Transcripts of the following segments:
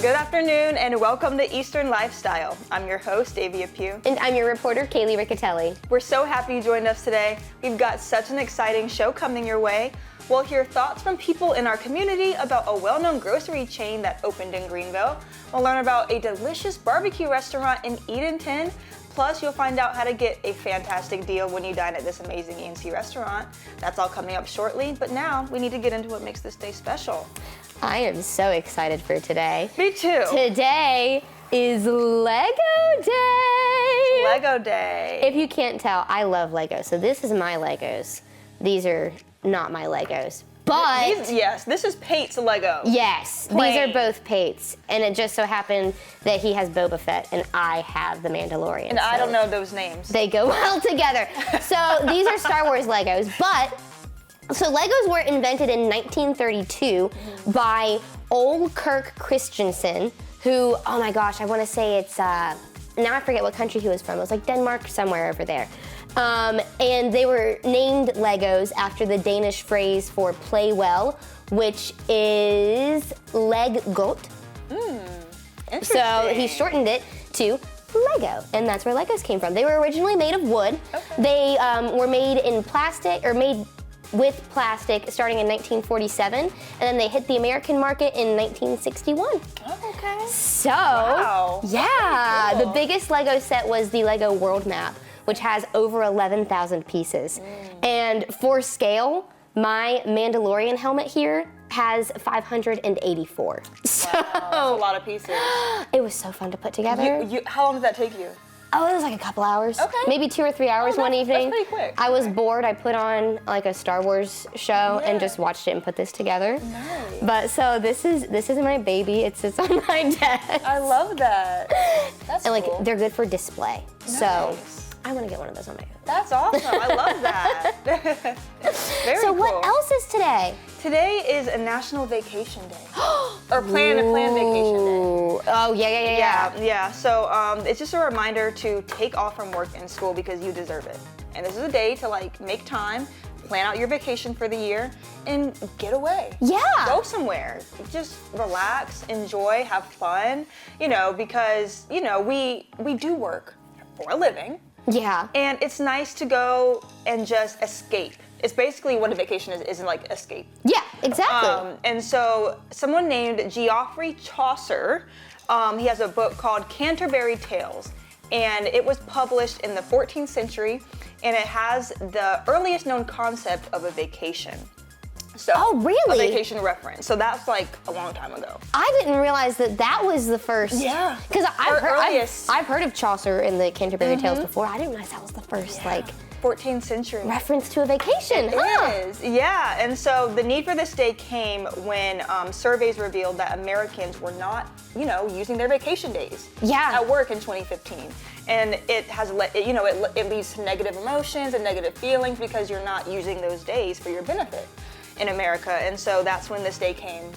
Good afternoon and welcome to Eastern Lifestyle. I'm your host, Davia Pugh. And I'm your reporter, Kaylee Riccatelli. We're so happy you joined us today. We've got such an exciting show coming your way. We'll hear thoughts from people in our community about a well-known grocery chain that opened in Greenville. We'll learn about a delicious barbecue restaurant in Edenton. Plus, you'll find out how to get a fantastic deal when you dine at this amazing E&C restaurant. That's all coming up shortly, but now we need to get into what makes this day special. I am so excited for today. Me too. Today is Lego Day. Lego Day. If you can't tell, I love Legos. So this is my Legos. These are not my Legos. But this is Pate's Lego. Yes, Plain. These are both Pate's. And it just so happened that he has Boba Fett and I have the Mandalorian. And I don't know those names. They go well together. So these are Star Wars Legos, So Legos were invented in 1932 by Old Christensen, who, oh my gosh, I want to say it's, now I forget what country he was from. It was like Denmark, somewhere over there. And they were named Legos after the Danish phrase for play well, which is leg godt. Interesting. So he shortened it to Lego, and that's where Legos came from. They were originally made of wood. Okay. They were made in plastic, or made with plastic starting in 1947, and then they hit the American market in 1961. Oh, okay. So, Wow. yeah, Cool. the biggest Lego set was the Lego World Map, which has over 11,000 pieces. And for scale, my Mandalorian helmet here has 584. So, That's a lot of pieces. it was so fun to put together. How long did that take you? Oh, it was like a couple hours. Okay. Maybe 2 or 3 hours one evening. That's pretty quick. I was bored. I put on like a Star Wars show and just watched it and put this together. Nice. But so this is my baby. It sits on my desk. I love that. That's And like cool. they're good for display. So Nice. I want to get one of those on my. That's awesome. I love that. Very So cool. what else is today? Today is a National Vacation Day. Or plan vacation day. Ooh. Oh yeah. Yeah. So it's just a reminder to take off from work and school because you deserve it. And this is a day to like make time, plan out your vacation for the year, and get away. Yeah. Go somewhere. Just relax, enjoy, have fun. Because we do work for a living. Yeah. And it's nice to go and just escape. It's basically what a vacation is like escape. Yeah, exactly. And so someone named Geoffrey Chaucer, he has a book called Canterbury Tales, and it was published in the 14th century, and it has the earliest known concept of a vacation. So, Oh, really? A vacation reference. So that's like a long time ago. I didn't realize that was the first. Yeah. Because Earliest. I've heard of Chaucer in the Canterbury Tales before. I didn't realize that was the first 14th century. reference to a vacation. It is, yeah. And so the need for this day came when surveys revealed that Americans were not, using their vacation days at work in 2015. And it has it leads to negative emotions and negative feelings because you're not using those days for your benefit in America. And so that's when this day came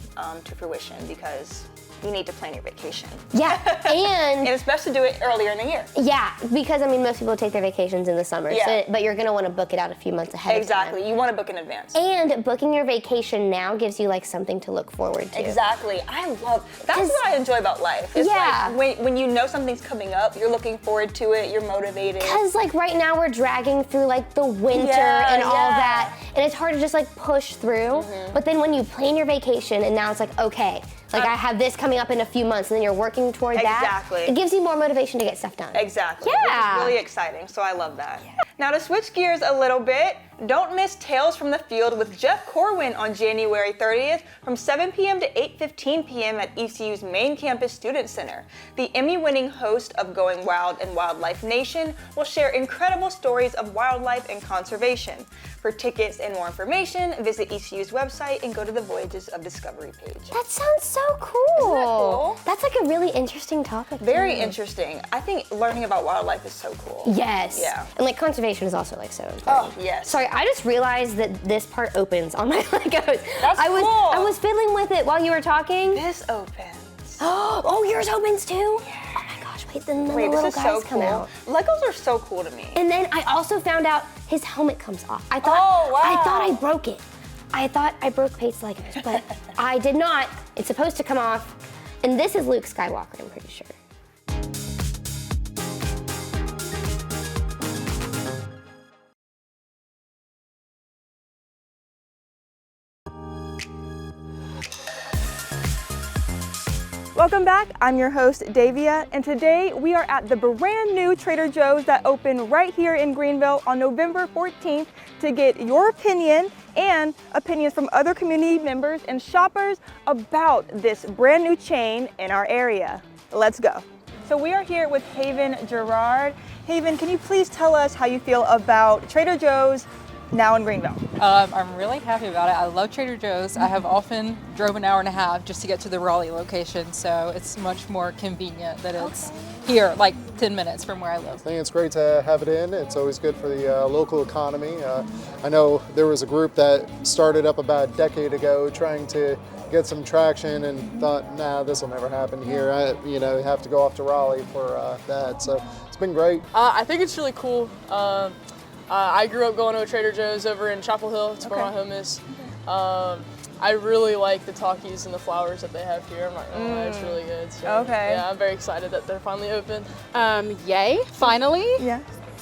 to fruition because you need to plan your vacation. Yeah, And it's best to do it earlier in the year. Yeah, because most people take their vacations in the summer, but you're gonna want to book it out a few months ahead of time. Exactly, you want to book in advance. And booking your vacation now gives you something to look forward to. Exactly, that's what I enjoy about life. It's like when you know something's coming up, you're looking forward to it, you're motivated. Because right now we're dragging through the winter and all that, and it's hard to just push through. But then when you plan your vacation and now it's okay, I have this coming up in a few months, and then you're working toward that. Exactly. It gives you more motivation to get stuff done. Exactly. Yeah. Which is really exciting, so I love that. Yeah. Now to switch gears a little bit, don't miss Tales from the Field with Jeff Corwin on January 30th from 7 p.m. to 8:15 p.m. at ECU's main campus Student Center. The Emmy-winning host of Going Wild and Wildlife Nation will share incredible stories of wildlife and conservation. For tickets and more information, visit ECU's website and go to the Voyages of Discovery page. That sounds so cool. Isn't that cool? That's a really interesting topic. Very interesting. I think learning about wildlife is so cool. Yes. Yeah. And conservation is also so important. Oh, yes. Sorry, I just realized that this part opens on my Legos. That's cool. I was fiddling with it while you were talking. This opens. Oh, yours opens too? Yeah. Oh my gosh, wait, then the little this is guys so come cool. out. Legos are so cool to me. And then I also found out his helmet comes off. I thought I broke it. I thought I broke Pate's Legos, but I did not. It's supposed to come off. And this is Luke Skywalker, I'm pretty sure. Welcome back, I'm your host Davia, and today we are at the brand new Trader Joe's that opened right here in Greenville on November 14th to get your opinion and opinions from other community members and shoppers about this brand new chain in our area. Let's go. So we are here with Haven Gerard. Haven, can you please tell us how you feel about Trader Joe's now in Greenville? I'm really happy about it. I love Trader Joe's. I have often drove an hour and a half just to get to the Raleigh location, so it's much more convenient that it's here, like 10 minutes from where I live. I think it's great to have it in. It's always good for the local economy. I know there was a group that started up about a decade ago trying to get some traction and thought, nah, this will never happen here. You have to go off to Raleigh for that. So it's been great. I think it's really cool. I grew up going to a Trader Joe's over in Chapel Hill. It's where my home is. I really like the Takis and the flowers that they have here. I'm not gonna lie, it's really good. So, yeah, I'm very excited that they're finally open. Yay, finally. Yeah.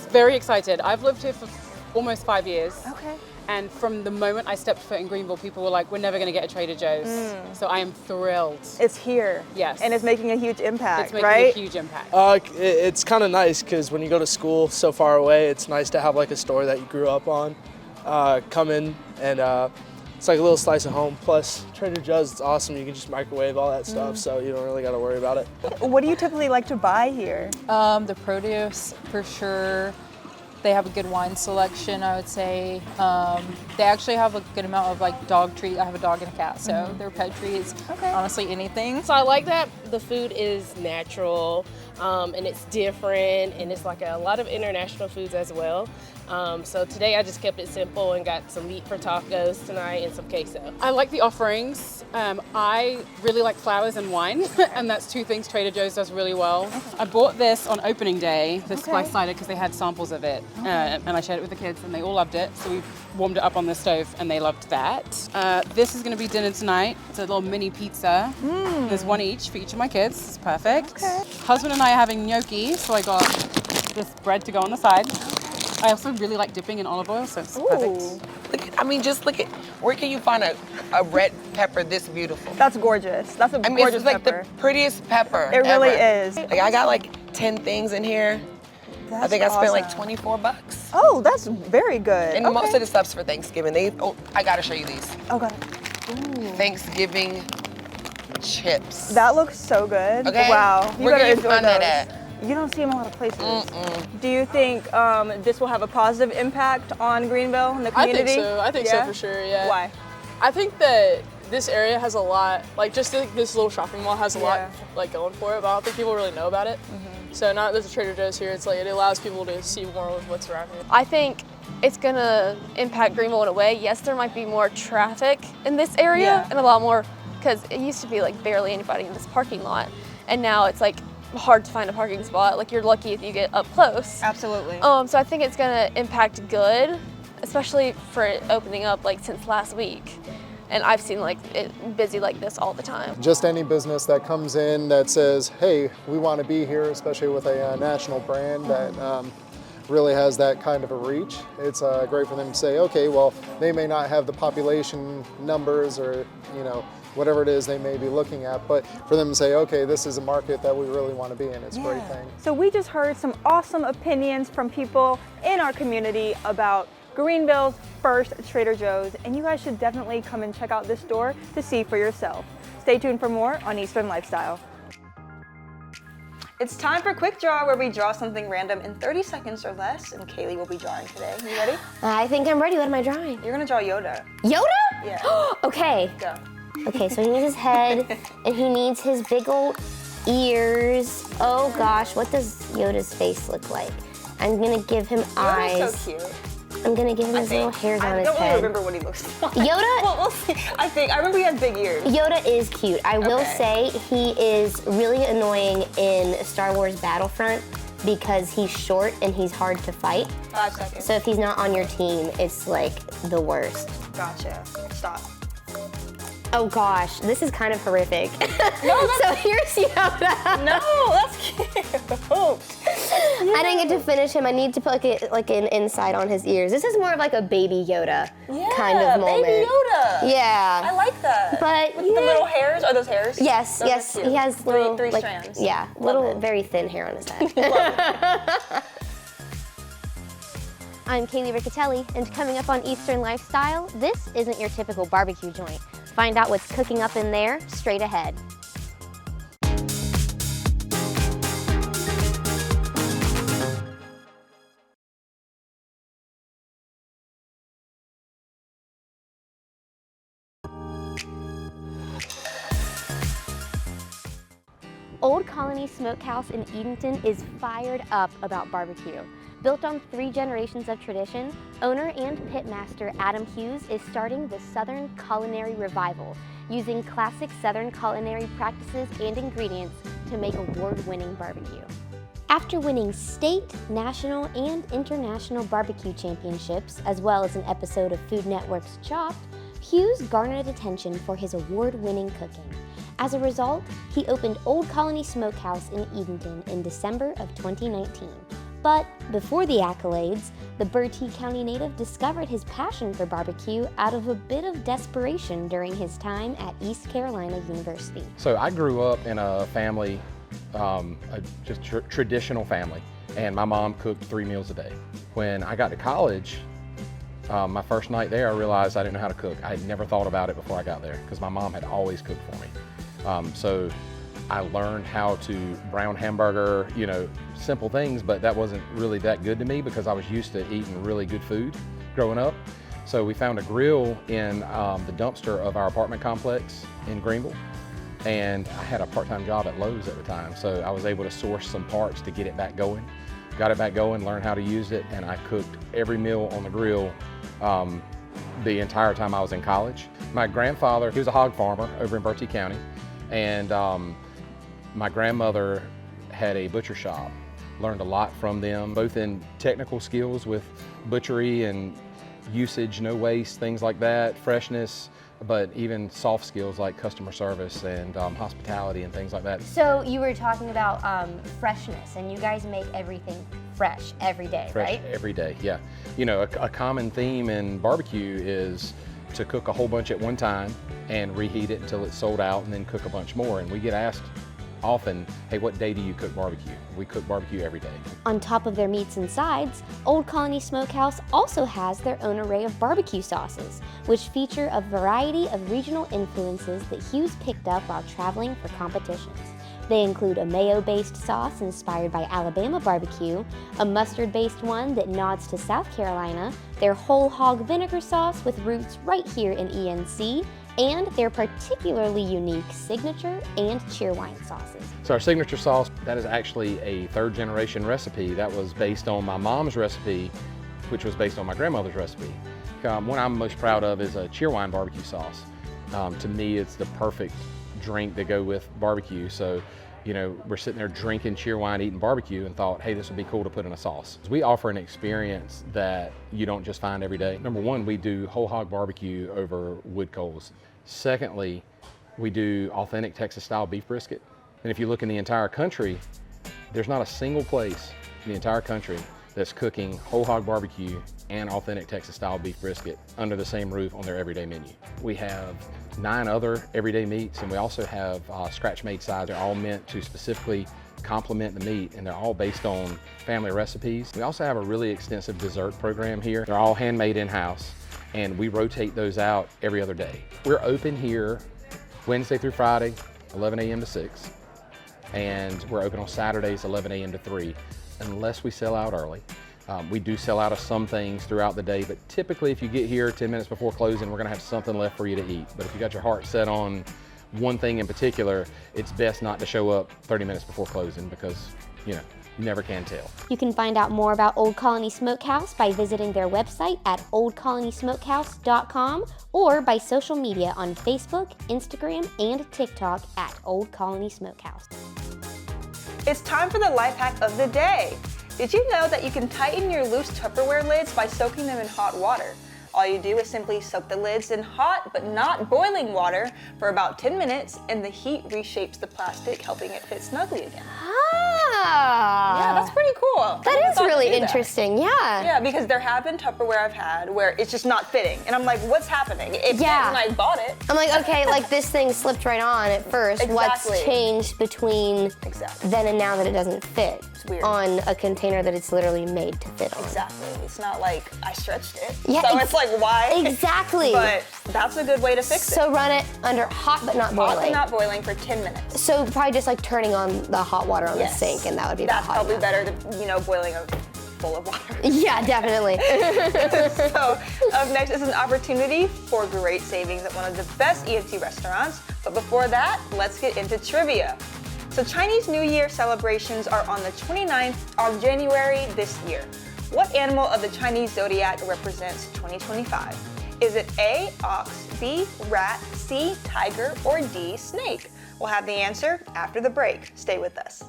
Very excited. I've lived here for almost 5 years. Okay. And from the moment I stepped foot in Greenville, people were like, we're never gonna get a Trader Joe's. So I am thrilled. It's here. Yes. And it's making a huge impact, It's making right? a huge impact. It's kind of nice because when you go to school so far away, it's nice to have like a store that you grew up on come in, and it's like a little slice of home. Plus Trader Joe's, it's awesome. You can just microwave all that stuff, so you don't really got to worry about it. What do you typically like to buy here? The produce, for sure. They have a good wine selection, I would say. They actually have a good amount of like dog treats. I have a dog and a cat, so they're pet treats. Honestly, anything. So I like that the food is natural and it's different, and it's like a lot of international foods as well. So today I just kept it simple and got some meat for tacos tonight and some queso. I like the offerings. I really like flowers and wine, and that's two things Trader Joe's does really well. I bought this on opening day, the spice cider, because they had samples of it, and I shared it with the kids, and they all loved it. So we warmed it up on the stove, and they loved that. This is going to be dinner tonight. It's a little mini pizza. There's one each for each of my kids. It's perfect. Husband and I are having gnocchi, so I got this bread to go on the side. I also really like dipping in olive oil, so it's perfect. Just look at, where can you find a red pepper this beautiful? That's gorgeous. That's a gorgeous it's like pepper. the prettiest pepper It really ever. is. Like I got like 10 things in here. I think I spent like 24 bucks. Oh, that's very good. And most of the stuff's for Thanksgiving. I gotta show you these. Okay. Thanksgiving chips. That looks so good. Okay. Wow. Where gotta can you enjoy find those. that at? You don't see them a lot of places. Do you think this will have a positive impact on Greenville and the community? I think so for sure, yeah. Why? I think that this area has a lot, like just this little shopping mall has a lot like going for it, but I don't think people really know about it. So now that there's a Trader Joe's here, it's like it allows people to see more of what's around here. I think it's gonna impact Greenville in a way. Yes, there might be more traffic in this area and a lot more, because it used to be like barely anybody in this parking lot, and now it's like hard to find a parking spot. Like you're lucky if you get up close. Absolutely. So I think it's gonna impact good, especially for it opening up like since last week. And I've seen like it busy like this all the time. Just any business that comes in that says, hey, we want to be here, especially with a national brand that really has that kind of a reach. It's great for them to say, okay, well, they may not have the population numbers or, whatever it is they may be looking at, but for them to say, okay, this is a market that we really want to be in, it's a great thing. So we just heard some awesome opinions from people in our community about Greenville's first Trader Joe's, and you guys should definitely come and check out this store to see for yourself. Stay tuned for more on Eastern Lifestyle. It's time for Quick Draw, where we draw something random in 30 seconds or less, and Kaylee will be drawing today. You ready? I think I'm ready. What am I drawing? You're gonna draw Yoda. Yoda? Yeah. Okay. Go. Okay, so he needs his head, and he needs his big old ears. Oh gosh, what does Yoda's face look like? I'm gonna give him eyes. Yoda's so cute. I'm gonna give him his little hairs on his I don't really head. remember what he looks like. Yoda? Well, we'll see. I remember he has big ears. Yoda is cute. I will say he is really annoying in Star Wars Battlefront because he's short and he's hard to fight. 5 seconds. So if he's not on your team, it's like the worst. Gotcha. Stop. Oh gosh, this is kind of horrific. No, so here's Yoda. No, that's cute. I didn't get to finish him. I need to put like an inside on his ears. This is more of like a baby Yoda kind of moment. Baby Yoda. Yeah. I like that. But with the little hairs, are those hairs? Yes, Those yes. are cute. He has little three like, strands. Yeah, little very thin hair on his head. I'm Kaylee Riccatelli, and coming up on Eastern Lifestyle, this isn't your typical barbecue joint. Find out what's cooking up in there straight ahead. Old Colony Smokehouse in Edenton is fired up about barbecue. Built on 3 generations of tradition, owner and pitmaster Adam Hughes is starting the Southern Culinary Revival, using classic Southern culinary practices and ingredients to make award-winning barbecue. After winning state, national, and international barbecue championships, as well as an episode of Food Network's Chopped, Hughes garnered attention for his award-winning cooking. As a result, he opened Old Colony Smokehouse in Edenton in December of 2019. But before the accolades, the Bertie County native discovered his passion for barbecue out of a bit of desperation during his time at East Carolina University. So I grew up in a family, traditional family, and my mom cooked 3 meals a day. When I got to college, my first night there, I realized I didn't know how to cook. I had never thought about it before I got there because my mom had always cooked for me. So I learned how to brown hamburger, you know, simple things, but that wasn't really that good to me because I was used to eating really good food growing up. So we found a grill in the dumpster of our apartment complex in Greenville. And I had a part-time job at Lowe's at the time. So I was able to source some parts to get it back going. Got it back going, learned how to use it, and I cooked every meal on the grill the entire time I was in college. My grandfather, he was a hog farmer over in Bertie County. And my grandmother had a butcher shop. Learned a lot from them, both in technical skills with butchery and usage, no waste, things like that, freshness, but even soft skills like customer service and hospitality and things like that. So you were talking about freshness, and you guys make everything fresh every day, Fresh right? every day, yeah. You know, a common theme in barbecue is to cook a whole bunch at one time and reheat it until it's sold out and then cook a bunch more. And we get asked often, hey, what day do you cook barbecue? We cook barbecue every day. On top of their meats and sides, Old Colony Smokehouse also has their own array of barbecue sauces, which feature a variety of regional influences that Hughes picked up while traveling for competitions. They include a mayo-based sauce inspired by Alabama barbecue, a mustard-based one that nods to South Carolina, their whole hog vinegar sauce with roots right here in ENC, and their particularly unique signature and cheerwine sauces. So our signature sauce, that is actually a 3rd generation recipe that was based on my mom's recipe, which was based on my grandmother's recipe. One I'm most proud of is a cheerwine barbecue sauce. To me, it's the perfect drink to go with barbecue. So, you know, we're sitting there drinking cheerwine, eating barbecue, and thought, hey, this would be cool to put in a sauce. We offer an experience that you don't just find every day. Number one, we do whole hog barbecue over wood coals. Secondly, we do authentic Texas style beef brisket. And if you look in the entire country, there's not a single place in the entire country that's cooking whole hog barbecue and authentic Texas style beef brisket under the same roof on their everyday menu. We have 9 other everyday meats, and we also have scratch-made sides. They're all meant to specifically complement the meat, and they're all based on family recipes. We also have a really extensive dessert program here. They're all handmade in-house, and we rotate those out every other day. We're open here Wednesday through Friday, 11 a.m. to 6, and we're open on Saturdays, 11 a.m. to 3, unless we sell out early. We do sell out of some things throughout the day, but typically if you get here 10 minutes before closing, we're gonna have something left for you to eat. But if you got your heart set on one thing in particular, it's best not to show up 30 minutes before closing because, you know, you never can tell. You can find out more about Old Colony Smokehouse by visiting their website at oldcolonysmokehouse.com or by social media on Facebook, Instagram, and TikTok at Old Colony Smokehouse. It's time for the life hack of the day. Did you know that you can tighten your loose Tupperware lids by soaking them in hot water? All you do is simply soak the lids in hot but not boiling water for about 10 minutes, and the heat reshapes the plastic, helping it fit snugly again. Ah. Yeah, that's pretty cool. That is really interesting, yeah. Yeah, because there have been Tupperware I've had where it's just not fitting, and I'm like, what's happening? It fit when I bought it. I'm like, okay, like this thing slipped right on at first. Exactly. What's changed between then and now that it doesn't fit weird. on a container that it's literally made to fit on? Exactly. It's not like I stretched it. Yeah, so it's like, why? Exactly. But that's a good way to fix it. So run it under hot but not boiling. Hot but not boiling for 10 minutes. So probably just like turning on the hot water on the sink, and that would be That's hot probably enough. better than, you know, boiling a bowl of water. Yeah, definitely. So up next is an opportunity for great savings at one of the best EFT restaurants. But before that, let's get into trivia. So Chinese New Year celebrations are on the 29th of January this year. What animal of the Chinese zodiac represents 2025? Is it A, ox, B, rat, C, tiger, or D, snake? We'll have the answer after the break. Stay with us.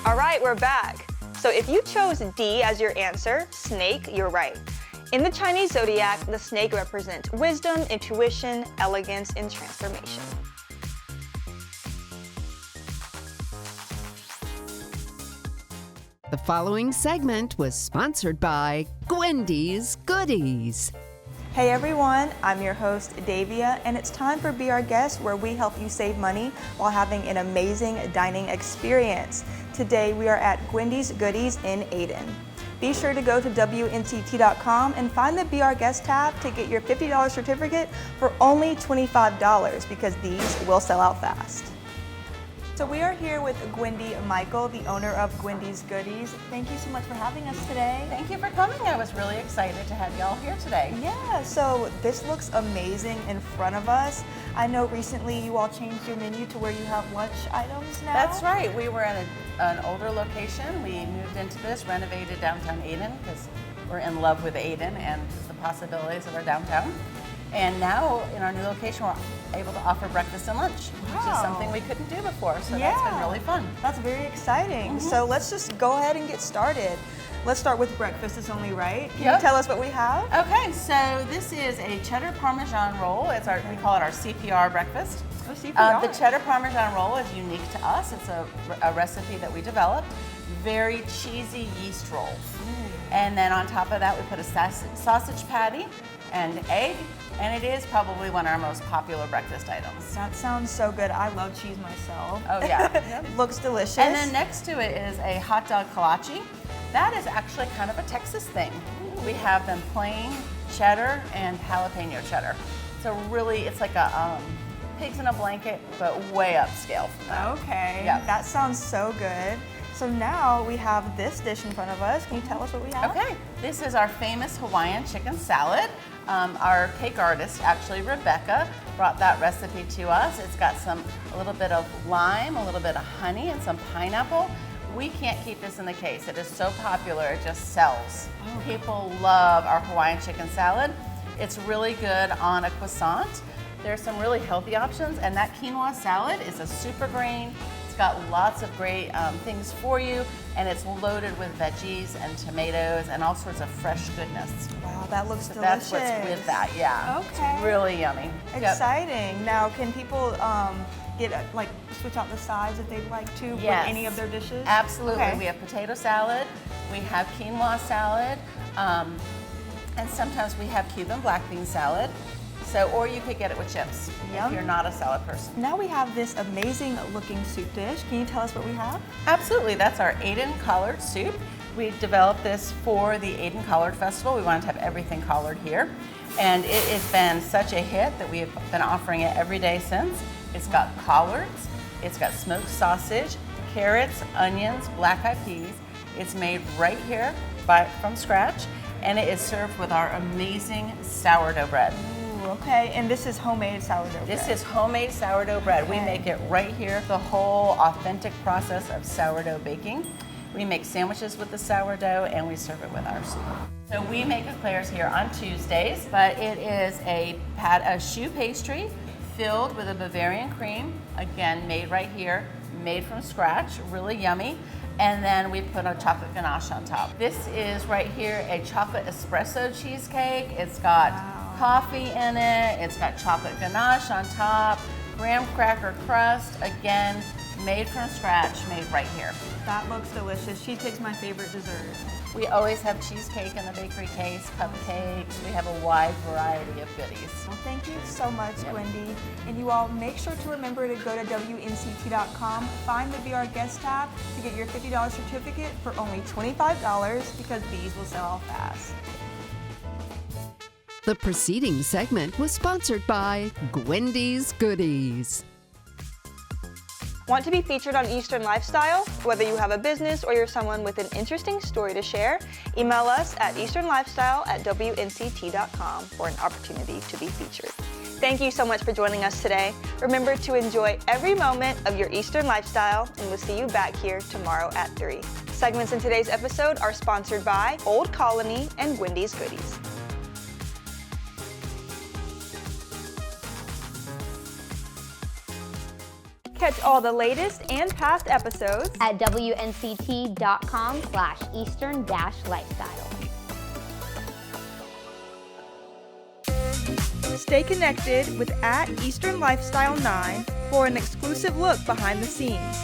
All right, we're back. So if you chose D as your answer, snake, you're right. In the Chinese zodiac, the snake represents wisdom, intuition, elegance, and transformation. The following segment was sponsored by Gwendy's Goodies. Hey everyone, I'm your host Davia, and it's time for Be Our Guest, where we help you save money while having an amazing dining experience. Today we are at Gwendy's Goodies in Ayden. Be sure to go to WNCT.com and find the Be Our Guest tab to get your $50 certificate for only $25, because these will sell out fast. So we are here with Gwendy Michael, the owner of Gwendy's Goodies. Thank you so much for having us today. Thank you for coming. I was really excited to have y'all here today. Yeah, so this looks amazing in front of us. I know recently you all changed your menu to where you have lunch items now. That's right. We were in an older location. We moved into this, renovated downtown Ayden, because we're in love with Ayden and the possibilities of our downtown. And now in our new location, we're able to offer breakfast and lunch, which is something we couldn't do before. So that's been really fun. That's very exciting. So let's just go ahead and get started. Let's start with breakfast. It's only right. Can you tell us what we have? Okay, so this is a cheddar parmesan roll. It's we call it our CPR breakfast. Oh, CPR. The cheddar parmesan roll is unique to us. It's a recipe that we developed. Very cheesy yeast roll. And then on top of that, we put a sausage patty and egg, and it is probably one of our most popular breakfast items. That sounds so good. I love cheese myself. Oh yeah. Looks delicious. And then next to it is a hot dog kolache. That is actually kind of a Texas thing. We have them plain cheddar and jalapeno cheddar. So really, it's like a pigs in a blanket, but way upscale from that. Okay, Yep. That sounds so good. So now we have this dish in front of us. Can you tell us what we have? Okay, this is our famous Hawaiian chicken salad. Our cake artist, actually Rebecca, brought that recipe to us. It's got a little bit of lime, a little bit of honey, and some pineapple. We can't keep this in the case. It is so popular, it just sells. People love our Hawaiian chicken salad. It's really good on a croissant. There's some really healthy options, and that quinoa salad is a super grain. It's got lots of great things for you, and it's loaded with veggies and tomatoes and all sorts of fresh goodness. Wow, that looks So delicious. that's what's with that, yeah. Okay. It's really yummy. Exciting. Now, can people switch out the sides if they'd like to with any of their dishes? Absolutely. Okay. We have potato salad, we have quinoa salad, and sometimes we have Cuban black bean salad. So, or you could get it with chips if you're not a salad person. Now we have this amazing looking soup dish. Can you tell us what we have? Absolutely. That's our Ayden collard soup. We developed this for the Ayden Collard Festival. We wanted to have everything collard here. And it has been such a hit that we have been offering it every day since. It's got collards, it's got smoked sausage, carrots, onions, black eyed peas. It's made right here from scratch, and it is served with our amazing sourdough bread. Okay, and this is homemade sourdough bread. This is homemade sourdough bread. We make it right here, the whole authentic process of sourdough baking. We make sandwiches with the sourdough and we serve it with our soup. So we make eclairs here on Tuesdays, but it is a choux pastry filled with a Bavarian cream, again made right here, made from scratch, really yummy. And then we put a chocolate ganache on top. This is right here a chocolate espresso cheesecake. It's got coffee in it, it's got chocolate ganache on top, graham cracker crust, again, made from scratch, made right here. That looks delicious. Cheesecake's my favorite dessert. We always have cheesecake in the bakery case, cupcakes. We have a wide variety of goodies. Well, thank you so much, Gwendy. And you all make sure to remember to go to WNCT.com, find the Be Our Guest tab to get your $50 certificate for only $25 because these will sell fast. The preceding segment was sponsored by Gwendy's Goodies. Want to be featured on Eastern Lifestyle? Whether you have a business or you're someone with an interesting story to share, email us at easternlifestyle@WNCT.com for an opportunity to be featured. Thank you so much for joining us today. Remember to enjoy every moment of your Eastern lifestyle, and we'll see you back here tomorrow at 3. Segments in today's episode are sponsored by Old Colony and Gwendy's Goodies. Catch all the latest and past episodes at WNCT.com/Eastern-Lifestyle. Stay connected with @Eastern Lifestyle 9 for an exclusive look behind the scenes.